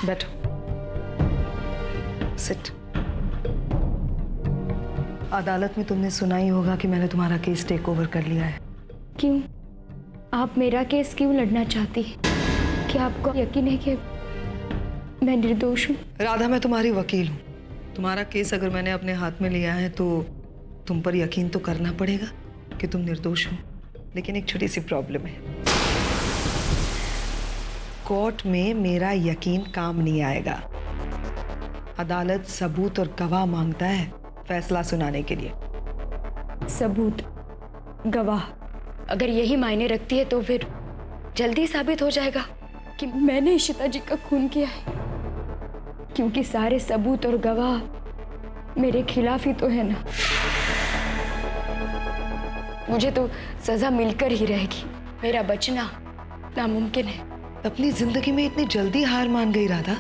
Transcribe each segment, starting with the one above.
बैठो, सिट। अदालत में तुमने सुना ही होगा कि मैंने तुम्हारा केस टेक ओवर कर लिया है। क्यों? आप मेरा केस क्यों लड़ना चाहती? क्या आपको यकीन है कि मैं निर्दोष हूँ? राधा, मैं तुम्हारी वकील हूँ। तुम्हारा केस अगर मैंने अपने हाथ में लिया है तो तुम पर यकीन तो करना पड़ेगा कि तुम निर्दोष हो। लेकिन एक छोटी सी प्रॉब्लम है, कोर्ट में मेरा यकीन काम नहीं आएगा। अदालत सबूत और गवाह मांगता है फैसला सुनाने के लिए। सबूत, गवाह, अगर यही मायने रखती है तो फिर जल्दी साबित हो जाएगा कि मैंने इशिता जी का खून किया है, क्योंकि सारे सबूत और गवाह मेरे खिलाफ ही तो है ना। मुझे तो सजा मिलकर ही रहेगी, मेरा बचना नामुमकिन है। अपनी जिंदगी में इतनी जल्दी हार मान गई राधा?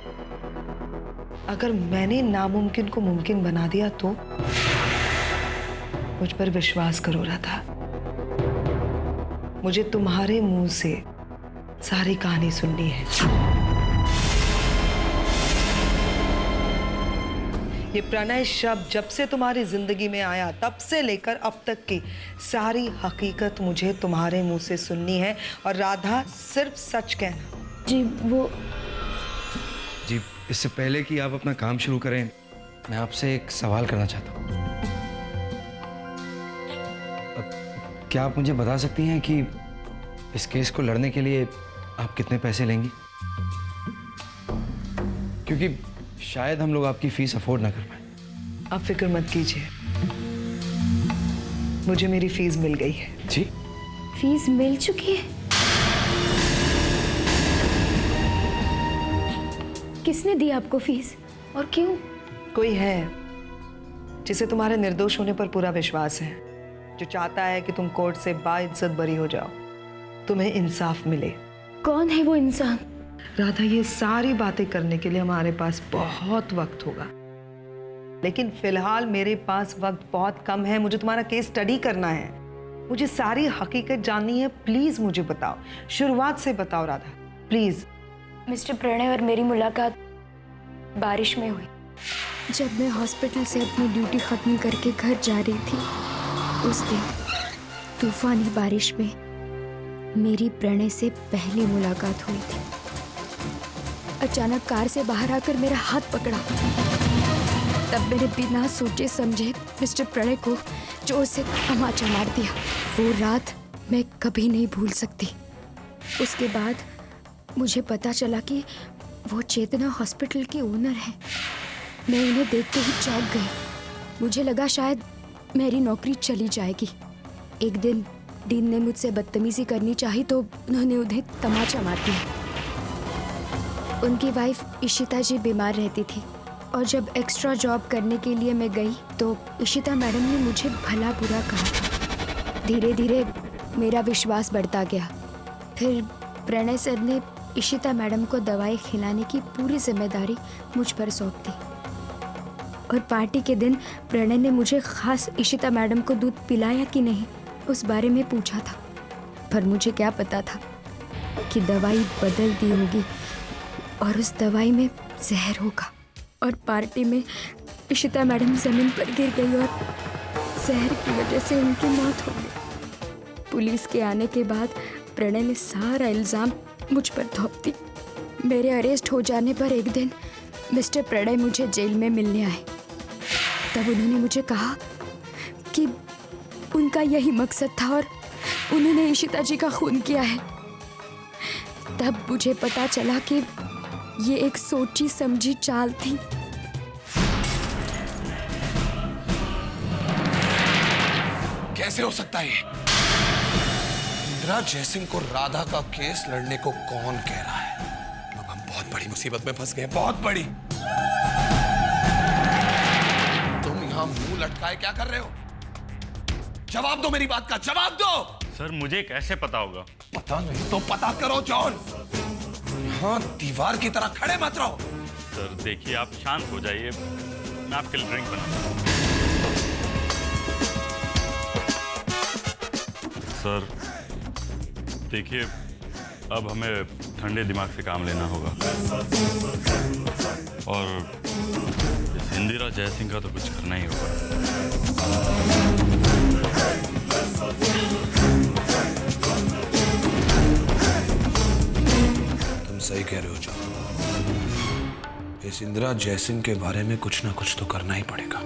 अगर मैंने नामुमकिन को मुमकिन बना दिया तो? मुझ पर विश्वास करो राधा, मुझे तुम्हारे मुंह से सारी कहानी सुननी है। ये प्रणय शब्द जब से तुम्हारी जिंदगी में आया तब से लेकर अब तक की सारी हकीकत मुझे तुम्हारे मुंह से सुननी है। और राधा, सिर्फ सच कहना। जी वो जी, इससे पहले कि आप अपना काम शुरू करें, मैं आपसे एक सवाल करना चाहता हूँ। क्या आप मुझे बता सकती हैं कि इस केस को लड़ने के लिए आप कितने पैसे लेंगी? क्योंकि शायद हम लोग आपकी फीस अफोर्ड ना कर पाए। आप फिक्र मत कीजिए, मुझे मेरी फीस मिल गई है। जी? फीस मिल चुकी है? किसने दी आपको फीस और क्यों? कोई है जिसे तुम्हारे निर्दोष होने पर पूरा विश्वास है, जो चाहता है कि तुम कोर्ट से बाइज्जत बरी हो जाओ, तुम्हें इंसाफ मिले। कौन है वो इंसान? राधा, ये सारी बातें करने के लिए हमारे पास बहुत वक्त होगा, लेकिन फिलहाल मेरे पास वक्त बहुत कम है। मुझे तुम्हारा केस स्टडी करना है, मुझे सारी हकीकत जाननी है। प्लीज मुझे बताओ, शुरुआत से बताओ राधा, प्लीज। मिस्टर प्रणय और मेरी मुलाकात बारिश में हुई, जब मैं हॉस्पिटल से अपनी ड्यूटी खत्म करके घर जा रही थी। उस दिन तूफानी बारिश में मेरी प्रणय से पहली मुलाकात हुई थी। अचानक कार से बाहर आकर मेरा हाथ पकड़ा, तब मैंने बिना सोचे समझे मिस्टर प्रणय को जोर से तमाचा मार दिया। वो रात मैं कभी नहीं भूल सकती। उसके बाद मुझे पता चला कि वो चेतना हॉस्पिटल के ओनर हैं। मैं उन्हें देखते ही चौंक गई। मुझे लगा शायद मेरी नौकरी चली जाएगी। एक दिन डीन ने मुझसे बदतमीजी करनी चाही तो उन्होंने उन्हें तमाचा मार दिया। उनकी वाइफ इशिता जी बीमार रहती थी और जब एक्स्ट्रा जॉब करने के लिए मैं गई तो इशिता मैडम ने मुझे भला बुरा कहा। धीरे धीरे मेरा विश्वास बढ़ता गया। फिर प्रणय सर ने इशिता मैडम को दवाई खिलाने की पूरी जिम्मेदारी मुझ पर सौंप दी। और पार्टी के दिन प्रणय ने मुझे खास इशिता मैडम को दूध पिलाया कि नहीं उस बारे में पूछा था, पर मुझे क्या पता था कि दवाई बदल दी होगी और उस दवाई में जहर होगा। और पार्टी में इशिता मैडम जमीन पर गिर गई और जहर की वजह से उनकी मौत हो गई। पुलिस के आने के बाद प्रणय ने सारा इल्जाम मुझ पर थोप दी। मेरे अरेस्ट हो जाने पर एक दिन मिस्टर प्रणय मुझे जेल में मिलने आए। तब उन्होंने मुझे कहा कि उनका यही मकसद था और उन्होंने इशिता जी का खून किया है। तब मुझे पता चला कि ये एक सोची समझी चाल थी। कैसे हो सकता है? इंदिरा जयसिंह को राधा का केस लड़ने को कौन कह रहा है? अब हम बहुत बड़ी मुसीबत में फंस गए, बहुत बड़ी। तुम यहां मुंह लटकाए क्या कर रहे हो? जवाब दो, मेरी बात का जवाब दो। सर मुझे कैसे पता होगा? पता नहीं तो पता करो जॉन। यहाँ दीवार की तरह खड़े मत रहो। सर देखिए, आप शांत हो जाइए, मैं आपके लिए ड्रिंक बनाता हूँ। सर देखिए, अब हमें ठंडे दिमाग से काम लेना होगा। और इस इंदिरा जयसिंह का तो कुछ करना ही होगा। तुम सही कह रहे हो जॉन। इस इंदिरा जयसिंह के बारे में कुछ ना कुछ तो करना ही पड़ेगा,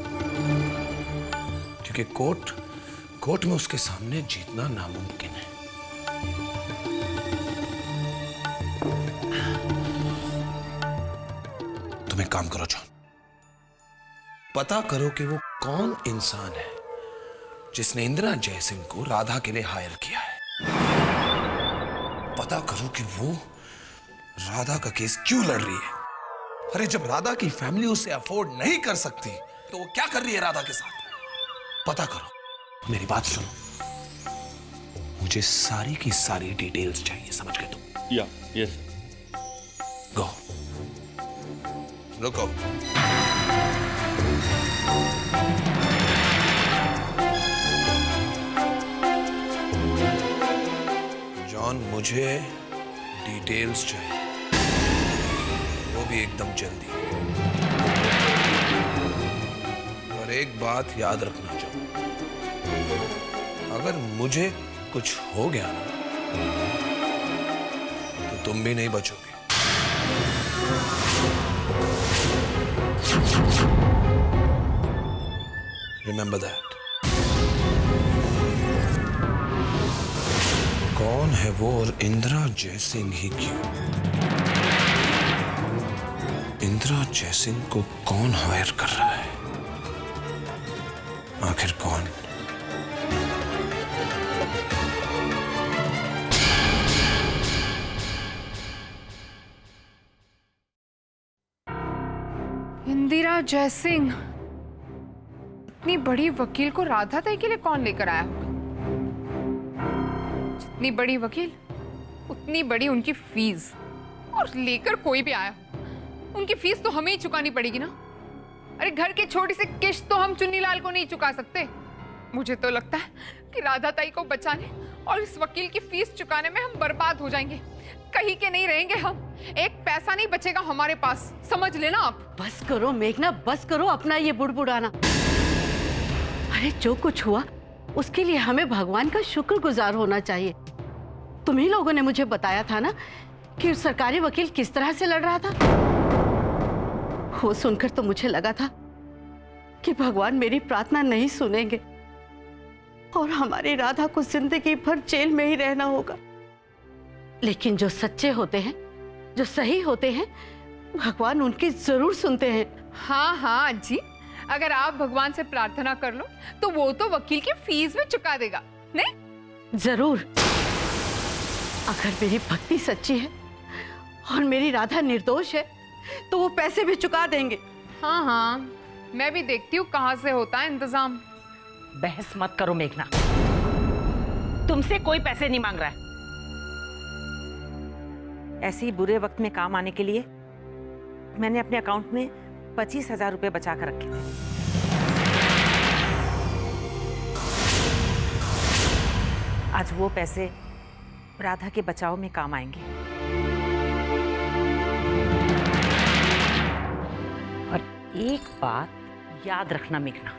क्योंकि कोर्ट में उसके सामने जीतना नामुमकिन है। तुम एक काम करो जॉन, पता करो कि वो कौन इंसान है जिसने इंदिरा जयसिंह को राधा के लिए हायर किया है। पता करो कि वो राधा का केस क्यों लड़ रही है। अरे जब राधा की फैमिली उसे अफोर्ड नहीं कर सकती तो वो क्या कर रही है राधा के साथ? पता करो, मेरी बात सुनो। मुझे सारी की सारी डिटेल्स चाहिए, समझ गए तुम? या यस। गो, रुको। जॉन, मुझे डिटेल्स चाहिए, वो भी एकदम जल्दी। और एक बात याद रखना जॉन, अगर मुझे कुछ हो गया ना तो तुम भी नहीं बचोगे। Remember that. कौन है वो और इंदिरा जयसिंह ही क्यों? इंदिरा जयसिंह को कौन हायर कर रहा है? आखिर कौन? इंदिरा जयसिंह, इतनी बड़ी वकील को राधा ताई के लिए कौन लेकर आया होगा? जितनी बड़ी वकील उतनी बड़ी उनकी फीस, और लेकर कोई भी आया हो उनकी फीस तो हमें ही चुकानी पड़ेगी ना। अरे घर की छोटी सी किश्त तो हम चुन्नीलाल को नहीं चुका सकते। मुझे तो लगता है कि राधा ताई को बचाने और इस वकील की फीस चुकाने में हम बर्बाद हो जाएंगे, कहीं के नहीं रहेंगे हम। एक पैसा नहीं बचेगा हमारे पास, समझ लेना आप। बस करो मेघना, बस करो अपना ये बुड़बुड़ाना। अरे जो कुछ हुआ उसके लिए हमें भगवान का शुक्रगुजार होना चाहिए। तुम ही लोगों ने मुझे बताया था ना कि सरकारी वकील किस तरह से लड़ रहा था। वो सुनकर तो मुझे लगा था कि भगवान मेरी प्रार्थना नहीं सुनेंगे और हमारी राधा को जिंदगी भर जेल में ही रहना होगा। लेकिन जो सच्चे होते हैं, जो सही होते हैं, भगवान उनकी जरूर सुनते हैं। हाँ हाँ जी, अगर आप भगवान से प्रार्थना कर लो तो वो तो वकील की फीस भी चुका देगा। नहीं? जरूर। अगर मेरी भक्ति सच्ची है और मेरी राधा निर्दोष है तो वो पैसे भी चुका देंगे। हाँ हाँ, मैं भी देखती हूँ कहाँ से होता है इंतजाम। बहस मत करो मेघना, तुमसे कोई पैसे नहीं मांग रहा है। ऐसे ही बुरे वक्त में काम आने के लिए मैंने अपने अकाउंट में 25,000 रुपए बचा कर रखे थे। आज वो पैसे राधा के बचाव में काम आएंगे। और एक बात याद रखना मेघना,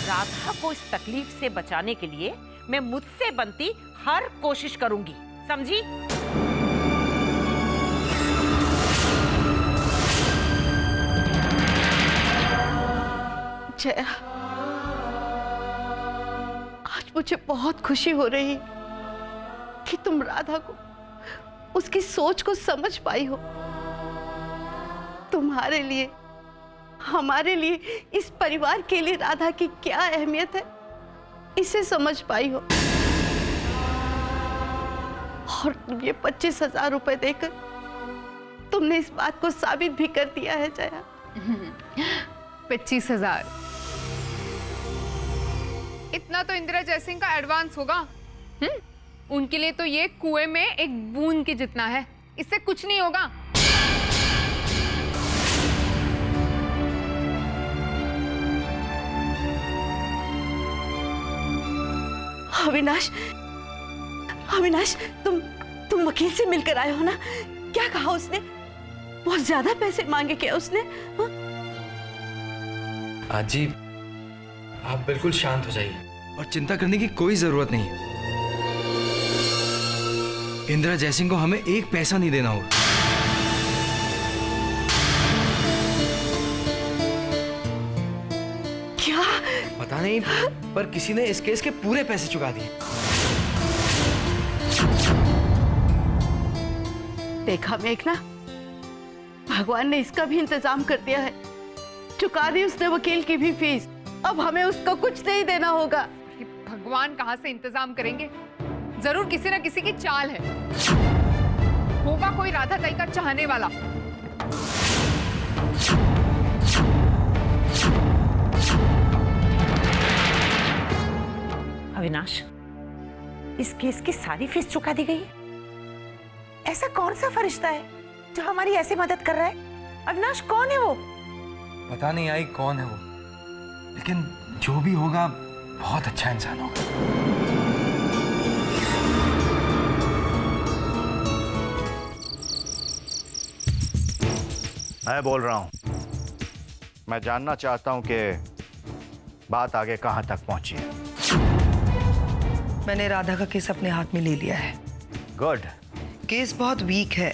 राधा को इस तकलीफ से बचाने के लिए मैं मुझसे बनती हर कोशिश करूंगी, समझी? जया, आज मुझे बहुत खुशी हो रही है कि तुम राधा को, उसकी सोच को समझ पाई हो। तुम्हारे लिए, हमारे लिए, इस परिवार के लिए राधा की क्या अहमियत है, इसे समझ पाई हो। और ये 25,000 रुपए देकर तुमने इस बात को साबित भी कर दिया है जया। 25,000 इतना तो इंदिरा जयसिंह का एडवांस होगा। उनके लिए तो ये कुएं में एक बूंद के जितना है, इससे कुछ नहीं होगा। अविनाश, अविनाश, तुम वकील से मिलकर आए हो ना, क्या कहा उसने? बहुत ज्यादा पैसे मांगे क्या उसने? हाँ? आजी, आप बिल्कुल शांत हो जाइए और चिंता करने की कोई जरूरत नहीं है। इंदिरा जयसिंह को हमें एक पैसा नहीं देना होगा। क्या? पता नहीं, पर किसी ने इस केस के पूरे पैसे चुका दिए। देखा मेघना, भगवान ने इसका भी इंतजाम कर दिया है। चुका दी उसने वकील की भी फीस, अब हमें उसका कुछ नहीं देना होगा। कि भगवान कहाँ से इंतजाम करेंगे? जरूर किसी ना किसी की चाल है, होगा कोई राधा ताई का चाहने वाला। अविनाश, इस केस की सारी फीस चुका दी गई है? ऐसा कौन सा फरिश्ता है जो हमारी ऐसे मदद कर रहा है? अविनाश, कौन है वो? पता नहीं आई कौन है वो, लेकिन जो भी होगा बहुत अच्छा इंसान होगा। मैं बोल रहा हूं। मैं जानना चाहता हूं कि बात आगे कहां तक पहुंची है। मैंने राधा का केस अपने हाथ में ले लिया है। गुड। केस बहुत वीक है,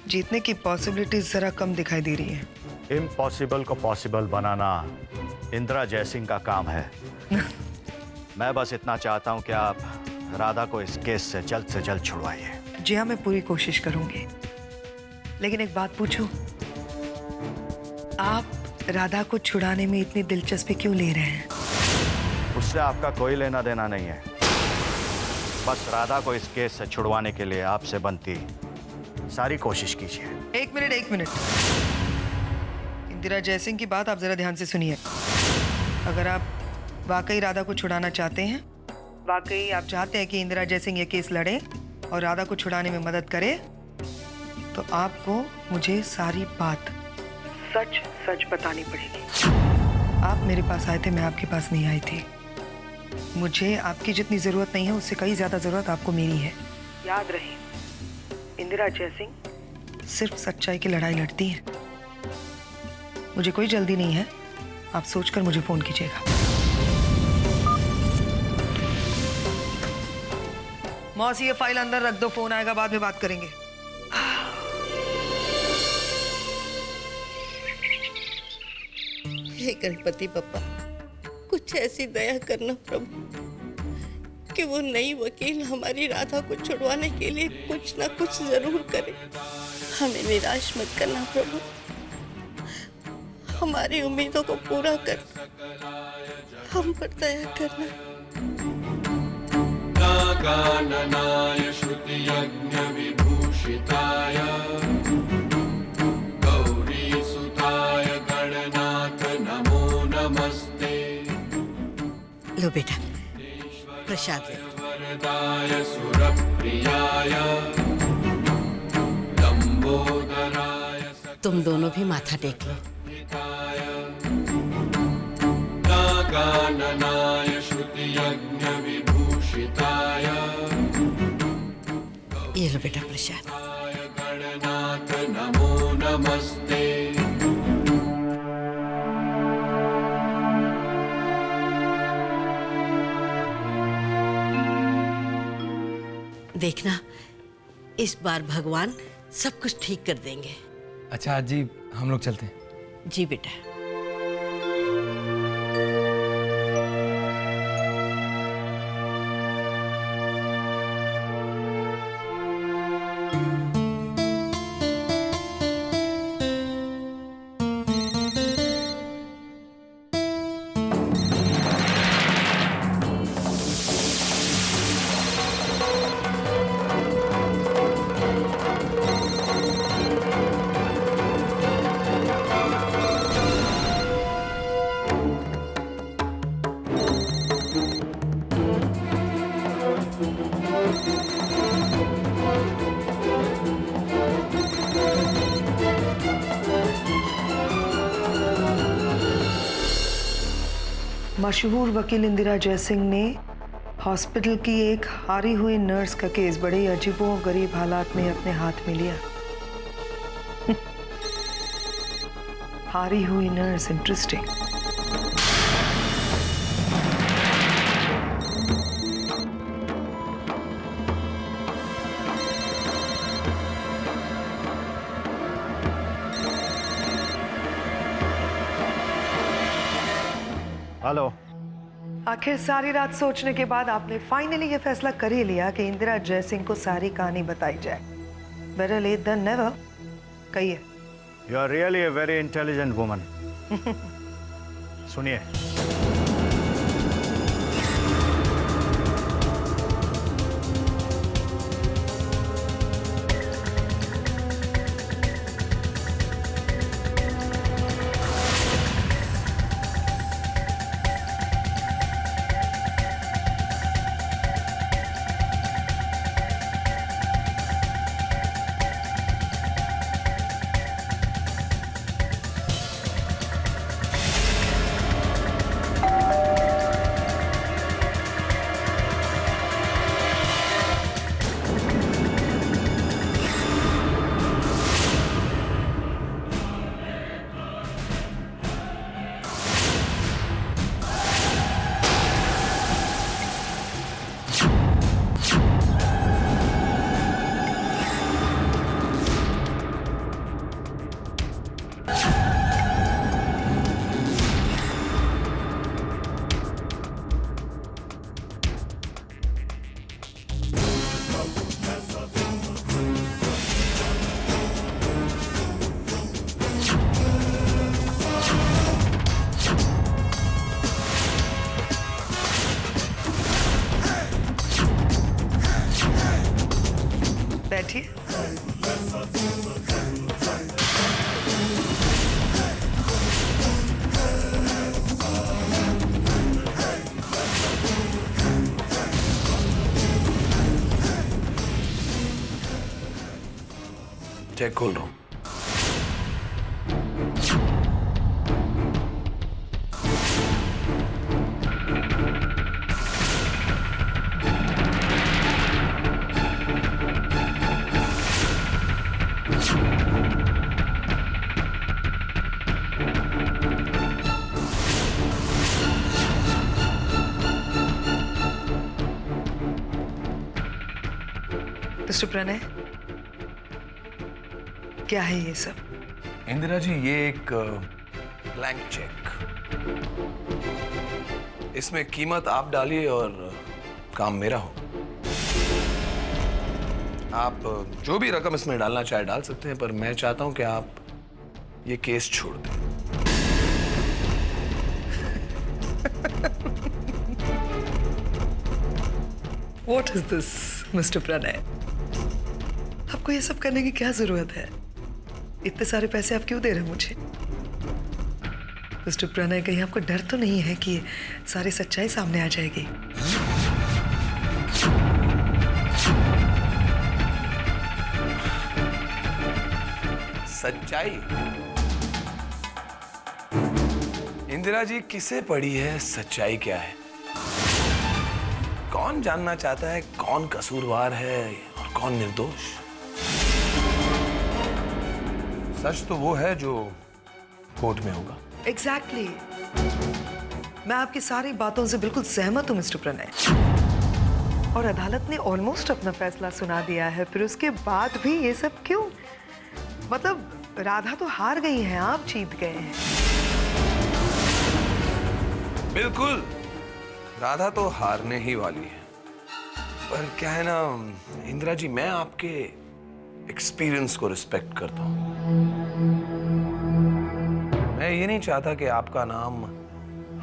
जीतने की पॉसिबिलिटीज जरा कम दिखाई दे रही है। इम्पॉसिबल को पॉसिबल बनाना इंदिरा जयसिंह का काम है। मैं बस इतना चाहता हूं कि आप राधा को इस केस से जल्द छुड़वाइए। जी हाँ, मैं पूरी कोशिश करूंगी। लेकिन एक बात पूछूं, आप राधा को छुड़ाने में इतनी दिलचस्पी क्यों ले रहे हैं? उससे आपका कोई लेना देना नहीं है। बस राधा को इस केस से छुड़वाने के लिए आपसे बनती सारी कोशिश कीजिए। एक मिनट। इंदिरा जयसिंह की बात आप जरा ध्यान से सुनिए। अगर आप वाकई राधा को छुड़ाना चाहते हैं, वाकई आप चाहते हैं कि इंदिरा जयसिंह ये केस लड़े और राधा को छुड़ाने में मदद करे, तो आपको मुझे सारी बात सच बतानी पड़ेगी। आप मेरे पास आए थे, मैं आपके पास नहीं आई थी। मुझे आपकी जितनी जरूरत नहीं है, उससे कई ज्यादा जरूरत आपको मेरी है। याद रहे, इंदिरा जयसिंह सिर्फ सच्चाई की लड़ाई लड़ती है। मुझे कोई जल्दी नहीं है, आप सोचकर मुझे फोन कीजिएगा। मौसी, ये फाइल अंदर रख दो, फोन आएगा बाद में बात करेंगे। हे गणपति बप्पा, कुछ ऐसी दया करना प्रभु कि वो नई वकील हमारी राधा को छुड़वाने के लिए कुछ ना कुछ जरूर करे। हमें निराश मत करना प्रभु, हमारी उम्मीदों को पूरा कर, हम पर दया करना। नागाननाय श्रुति यज्ञ विभूषिताय गौरी सुताय गणनाथ नमो नमस्ते। लो बेटा, प्रसाद ले। वरदाय सुरप्रियाय लंबोदराय तुम दोनों भी माथा टेक लो। नागाननाय श्रुति यज्ञ विभूषिताय ये लो बेटा प्रसाद। गणनाथ नमो नमस्ते। देखना, इस बार भगवान सब कुछ ठीक कर देंगे। अच्छा आजी, हम लोग चलते हैं। जी बेटा। मशहूर वकील इंदिरा जयसिंह ने हॉस्पिटल की एक हारी हुई नर्स का केस बड़े ही अजीबो गरीब हालात में अपने हाथ में लिया। हारी हुई नर्स, इंटरेस्टिंग। हेलो। आखिर सारी रात सोचने के बाद आपने फाइनली ये फैसला कर ही लिया कि इंदिरा जयसिंह को सारी कहानी बताई जाए। Better late than never. कहिए। You are really a very intelligent woman. सुनिए, बैठिए। चेक खोल रहा हूं। मिस्टर प्रणय, क्या है ये सब? इंदिरा जी, ये एक ब्लैंक चेक। इसमें कीमत आप डालिए और काम मेरा हो। आप जो भी रकम इसमें डालना चाहे डाल सकते हैं, पर मैं चाहता हूं कि आप ये केस छोड़ दें। What is this, mister Pranay? आपको ये सब करने की क्या जरूरत है? इतने सारे पैसे आप क्यों दे रहे हैं मुझे? मिस्टर प्रणय, कहीं आपको डर तो नहीं है कि सारी सच्चाई सामने आ जाएगी? सच्चाई? इंदिरा जी, किसे पड़ी है सच्चाई क्या है? कौन जानना चाहता है कौन कसूरवार है और कौन निर्दोष? सच तो वो है जो कोर्ट में होगा। एग्जैक्टली। मैं आपकी सारी बातों से बिल्कुल सहमत हूं मिस्टर प्रणय। और अदालत ने ऑलमोस्ट अपना फैसला सुना दिया है, फिर उसके बाद भी ये सब क्यों? मतलब राधा तो हार गई हैं, आप जीत गए हैं। बिल्कुल, राधा तो हारने ही वाली है। पर क्या है ना इंदिरा जी, मैं आपके एक्सपीरियंस को रिस्पेक्ट करता हूं। मैं ये नहीं चाहता कि आपका नाम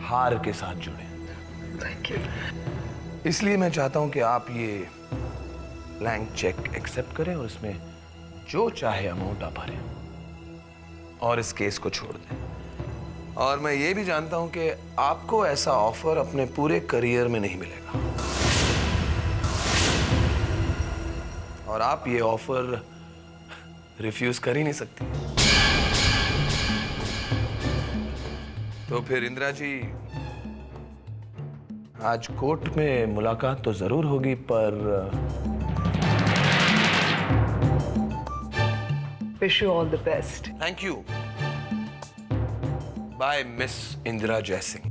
हार के साथ जुड़े। Thank you. इसलिए मैं चाहता हूं कि आप ये ब्लैंक चेक एक्सेप्ट करें और इसमें जो चाहे अमाउंट आप भरें और इस केस को छोड़ दें। और मैं ये भी जानता हूं कि आपको ऐसा ऑफर अपने पूरे करियर में नहीं मिलेगा, और आप ये ऑफर रिफ्यूज कर ही नहीं सकती। तो फिर इंदिरा जी, आज कोर्ट में मुलाकात तो जरूर होगी, पर wish you all the best. Thank you. Bye miss Indira Jaisingh.